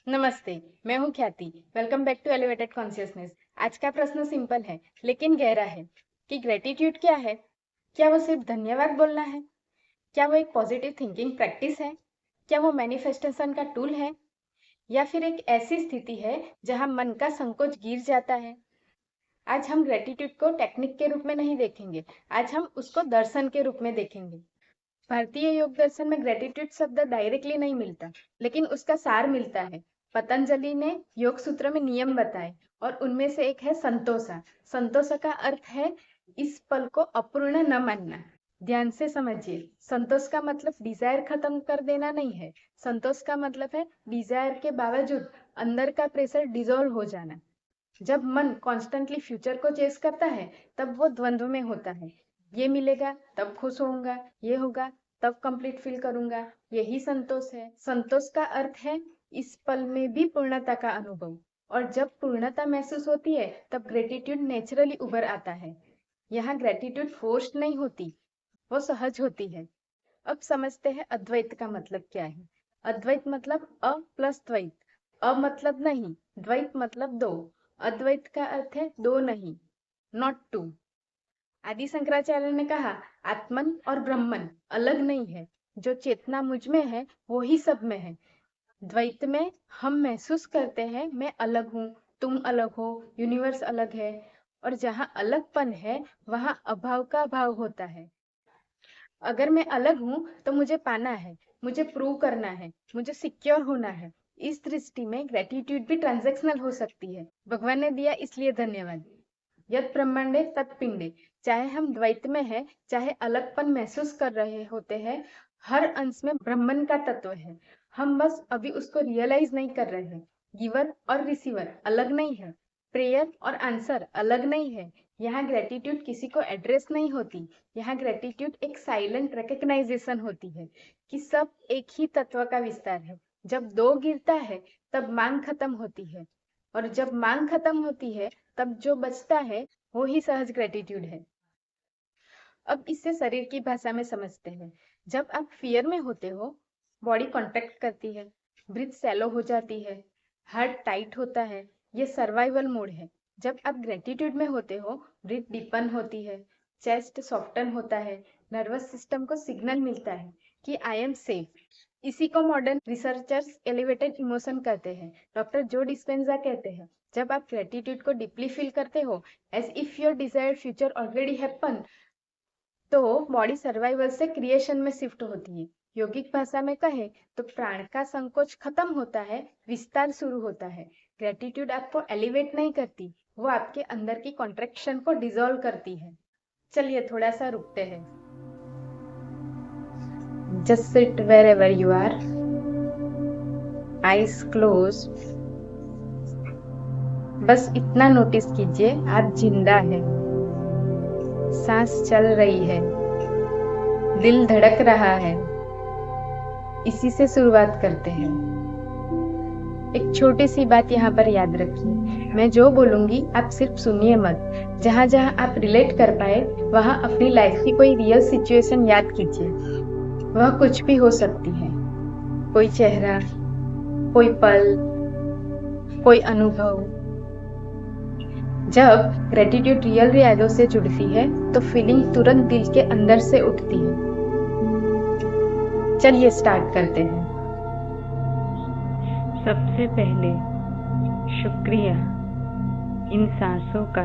नमस्ते। मैं हूँ Khyati. Welcome back to elevated consciousness. आज का प्रश्न सिंपल है लेकिन गहरा है कि ग्रेटिट्यूड क्या है। क्या वो सिर्फ धन्यवाद बोलना है? क्या वो एक पॉजिटिव थिंकिंग प्रैक्टिस है? क्या वो मैनिफेस्टेशन का टूल है, या फिर एक ऐसी स्थिति है जहाँ मन का संकोच गिर जाता है? आज हम ग्रेटिट्यूड को टेक्निक के रूप में नहीं देखेंगे, आज हम उसको दर्शन के रूप में देखेंगे। भारतीय योग दर्शन में ग्रेटिट्यूड शब्द डायरेक्टली नहीं मिलता, लेकिन उसका सार मिलता है। पतंजलि ने योग सूत्र में नियम बताए और उनमें से एक है संतोषा। संतोषा का अर्थ है इस पल को अपूर्ण न मानना। ध्यान से समझिए, संतोष का मतलब डिजायर खत्म कर देना नहीं है। संतोष का मतलब है डिजायर के बावजूद अंदर का प्रेशर डिजोल्व हो जाना। जब मन कॉन्स्टेंटली फ्यूचर को चेस करता है तब वो द्वंद्व में होता है। ये मिलेगा तब खुश होऊंगा, ये होगा तब कंप्लीट फील करूंगा। यही संतोष है। संतोष का अर्थ है इस पल में भी पूर्णता का अनुभव। और जब पूर्णता महसूस होती है तब ग्रेटिट्यूड नेचुरली उभर आता है। यहाँ ग्रेटिट्यूड फोर्स्ड नहीं होती, वो सहज होती है। अब समझते हैं अद्वैत का मतलब क्या है। अद्वैत मतलब अ प्लस द्वैत। अ मतलब नहीं, द्वैत मतलब दो। अद्वैत का अर्थ है दो नहीं, नॉट टू। आदि शंकराचार्य ने कहा आत्मन और ब्रह्मन अलग नहीं है। जो चेतना मुझ में है वो ही सब में है। द्वैत में हम महसूस करते हैं मैं अलग हूँ, तुम अलग हो, यूनिवर्स अलग है। और जहाँ अलगपन है वहाँ अभाव का भाव होता है। अगर मैं अलग हूँ तो मुझे पाना है, मुझे प्रूव करना है, मुझे सिक्योर होना है। इस दृष्टि में ग्रेटिट्यूड भी ट्रांजैक्शनल हो सकती है। भगवान ने दिया इसलिए धन्यवाद। यद ब्रह्मांडे तत्पिंडे। चाहे हम द्वैत में है, चाहे अलगपन महसूस कर रहे होते हैं, हर अंश में ब्रह्मन का तत्व है। हम बस अभी उसको रियलाइज नहीं कर रहे हैं। गिवर और रिसीवर अलग नहीं है, प्रेयर और आंसर अलग नहीं है। यहाँ ग्रेटिट्यूड किसी को एड्रेस नहीं होती, यहाँ ग्रेटिट्यूड एक साइलेंट रिकग्नाइजेशन होती है कि सब एक ही तत्व का विस्तार है। जब दो गिरता है तब मांग खत्म होती है, और जब मांग खत्म होती है तब जो बचता है वो ही सहज ग्रेटिट्यूड है। अब इसे शरीर की भाषा में समझते हैं। जब आप फियर में होते हो, बॉडी कॉन्ट्रैक्ट करती है, ब्रीथ सैलो हो जाती है, हार्ट टाइट होता है। ये सर्वाइवल मोड है। जब आप ग्रेटिट्यूड में होते हो, ब्रीथ डीपन होती है, चेस्ट सॉफ्टन होता है, नर्वस सिस्टम को सिग्नल मिलता है कि आई एम सेफ। इसी को मॉडर्न रिसर्चर्स एलिवेटेड इमोशन कहते हैं। डॉक्टर जो डिस्पेंजा कहते हैं जब आप ग्रेटिट्यूड को डीपली फील करते हो, as if your desired future already happen, तो बॉडी सर्वाइवल से क्रिएशन में शिफ्ट होती है। योगिक भाषा में कहे तो प्राण का संकोच खत्म होता है, विस्तार शुरू होता है। ग्रेटिट्यूड आपको एलिवेट नहीं करती, वो आपके अंदर की कॉन्ट्रैक्शन को डिसॉल्व करती है। चलिए थोड़ा सा रुकते हैं। Just sit wherever you are, eyes close. बस इतना नोटिस कीजिए आप जिंदा है, सांस चल रही है, दिल धड़क रहा है। इसी से शुरुआत करते हैं। एक छोटी सी बात यहाँ पर याद रखिए, मैं जो बोलूंगी आप सिर्फ सुनिए मत। जहाँ जहाँ आप रिलेट कर पाए वहाँ अपनी लाइफ की कोई रियल सिचुएशन याद कीजिए। वह कुछ भी हो सकती है, कोई चेहरा, कोई पल, कोई अनुभव। जब ग्रेटिट्यूड रियल यादों से जुड़ती है तो फीलिंग तुरंत दिल के अंदर से उठती है। चलिए स्टार्ट करते हैं। सबसे पहले शुक्रिया इन सांसों का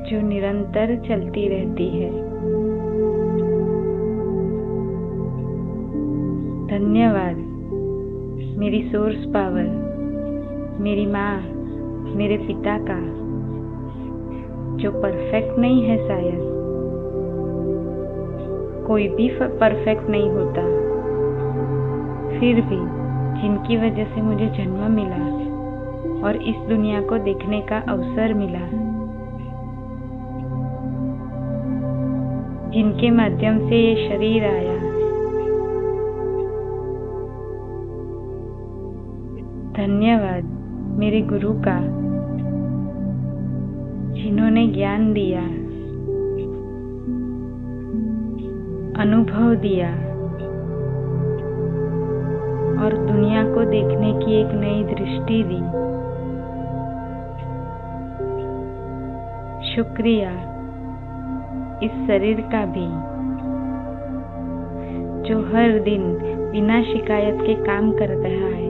जो निरंतर चलती रहती है। धन्यवाद मेरी सोर्स पावर, मेरी माँ, मेरे पिता का, जो परफेक्ट नहीं है। शायद कोई भी परफेक्ट नहीं होता, फिर भी जिनकी वजह से मुझे जन्म मिला और इस दुनिया को देखने का अवसर मिला, जिनके माध्यम से ये शरीर आया, धन्यवाद मेरे गुरु का, जिन्होंने ज्ञान दिया, अनुभव दिया और दुनिया को देखने की एक नई दृष्टि दी। शुक्रिया इस शरीर का भी, जो हर दिन बिना शिकायत के काम कर रहा है।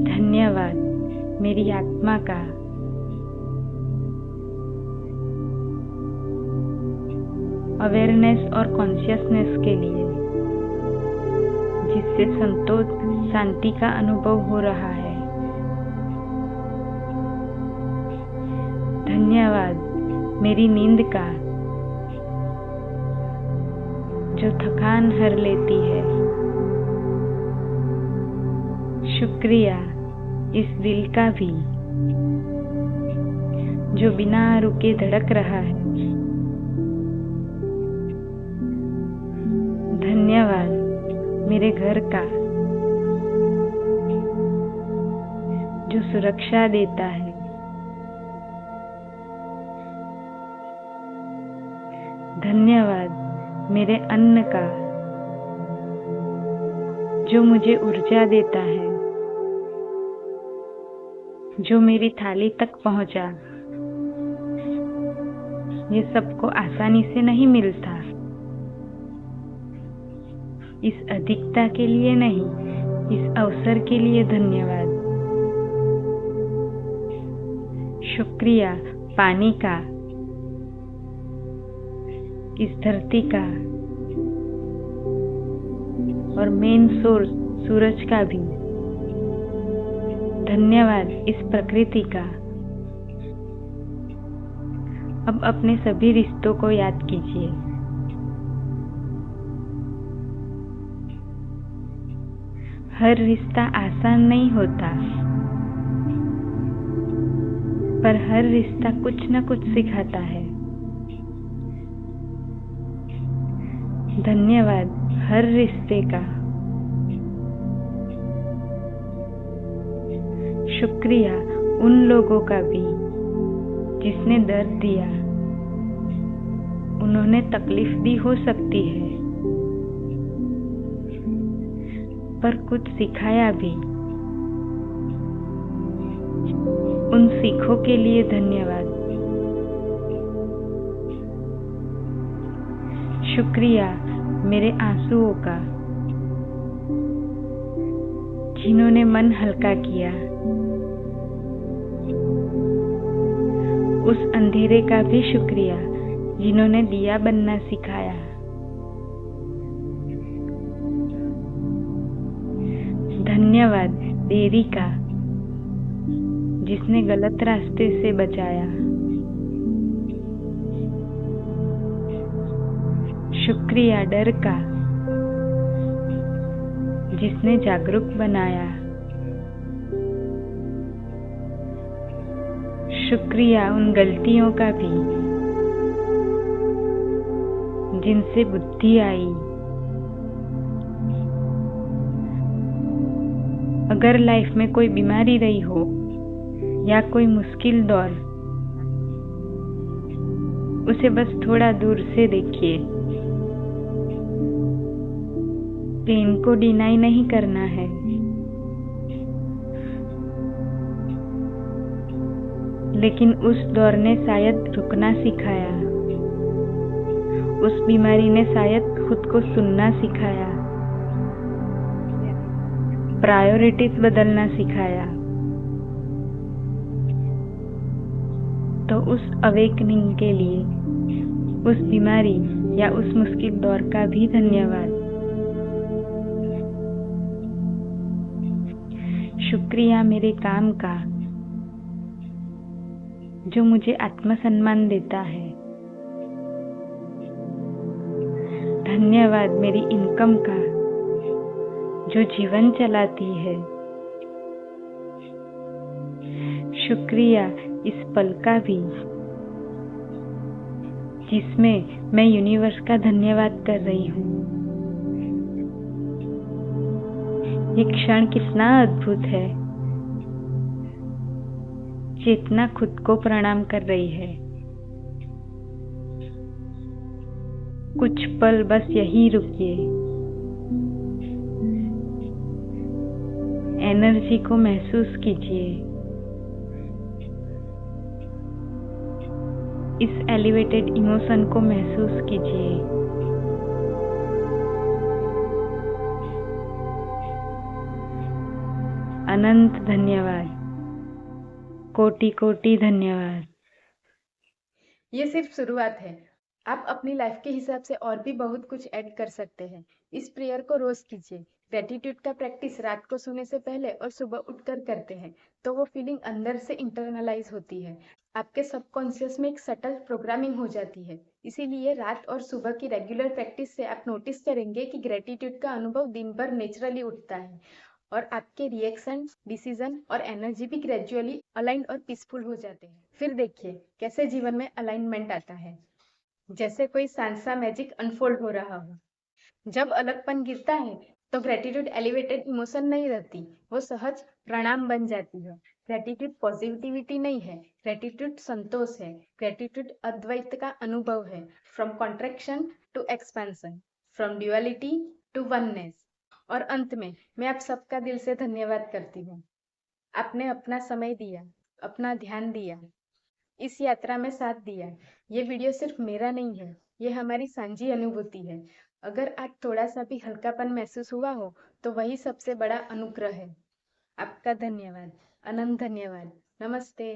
धन्यवाद मेरी आत्मा का, अवेयरनेस और कॉन्शियसनेस के लिए, जिससे संतोष शांति का अनुभव हो रहा है। धन्यवाद मेरी नींद का, जो थकान हर लेती है। शुक्रिया इस दिल का भी, जो बिना रुके धड़क रहा है। धन्यवाद मेरे घर का, जो सुरक्षा देता है। धन्यवाद मेरे अन्न का, जो मुझे ऊर्जा देता है, जो मेरी थाली तक पहुंचा। ये सबको आसानी से नहीं मिलता। इस अधिकता के लिए नहीं, इस अवसर के लिए धन्यवाद। शुक्रिया पानी का, इस धरती का और मेन सोर्स सूरज का भी। धन्यवाद इस प्रकृति का। अब अपने सभी रिश्तों को याद कीजिए। हर रिश्ता आसान नहीं होता, पर हर रिश्ता कुछ न कुछ सिखाता है। धन्यवाद हर रिश्ते का। शुक्रिया उन लोगों का भी जिसने दर्द दिया। उन्होंने तकलीफ दी हो सकती है, पर कुछ सिखाया भी। उन सीखों के लिए धन्यवाद। शुक्रिया मेरे आंसुओं का, जिन्होंने मन हल्का किया। उस अंधेरे का भी शुक्रिया, जिन्होंने दिया बनना सिखाया। धन्यवाद देरी का, जिसने गलत रास्ते से बचाया। शुक्रिया डर का, जिसने जागरूक बनाया। शुक्रिया उन गलतियों का भी, जिनसे बुद्धि आई। अगर लाइफ में कोई बीमारी रही हो या कोई मुश्किल दौर, उसे बस थोड़ा दूर से देखिए। पेन को डिनाई नहीं करना है, लेकिन उस दौर ने शायद रुकना सिखाया। उस बीमारी ने शायद खुद को सुनना सिखाया, प्रायोरिटीज बदलना सिखाया। तो उस अवेकनिंग के लिए, उस बीमारी या उस मुश्किल दौर का भी धन्यवाद। शुक्रिया मेरे काम का, जो मुझे आत्मसम्मान देता है। धन्यवाद मेरी इनकम का, जो जीवन चलाती है। शुक्रिया इस पल का भी, जिसमें मैं यूनिवर्स का धन्यवाद कर रही हूँ। ये क्षण कितना अद्भुत है। चेतना खुद को प्रणाम कर रही है। कुछ पल बस यही रुकिए, एनर्जी को महसूस कीजिए। इस एलिवेटेड इमोशन को महसूस कीजिए। अनंत धन्यवाद, कोटि कोटि धन्यवाद। ये सिर्फ शुरुआत है। आप अपनी लाइफ के हिसाब से और भी बहुत कुछ ऐड कर सकते हैं। इस प्रेयर को रोज कीजिए। ग्रेटिट्यूड का प्रैक्टिस रात को सोने से पहले और सुबह उठकर करते हैं तो वो फीलिंग अंदर से इंटरनलाइज होती है। आपके सबकॉन्शियस में एक सटल प्रोग्रामिंग हो जाती है। इसीलिए रात और सुबह की रेगुलर प्रैक्टिस से आप नोटिस करेंगे कि ग्रेटिट्यूड का अनुभव दिन भर नेचुरली उठता है और आपके रिएक्शन, डिसीजन और एनर्जी भी ग्रेजुअली अलाइंड और पीसफुल हो जाते हैं। फिर देखिए कैसे जीवन में अलाइनमेंट आता है, जैसे कोई सांसा मैजिक अनफोल्ड हो रहा हो। जब अलगपन गिरता है तो ग्रेटिट्यूड एलिवेटेड इमोशन नहीं रहती, वो सहज प्रणाम बन जाती है। ग्रेटिट्यूड पॉजिटिविटी नहीं है, ग्रेटिट्यूड संतोष है। ग्रेटिट्यूड अद्वैत का अनुभव है, from contraction to expansion, from duality to oneness. और अंत में मैं आप सबका दिल से धन्यवाद करती हूँ। आपने अपना समय दिया, अपना ध्यान दिया, इस यात्रा में साथ दिया। ये वीडियो सिर्फ मेरा नहीं है, ये हमारी साझी अनुभूति है। अगर आज थोड़ा सा भी हल्कापन महसूस हुआ हो तो वही सबसे बड़ा अनुग्रह है। आपका धन्यवाद, अनंत धन्यवाद। नमस्ते।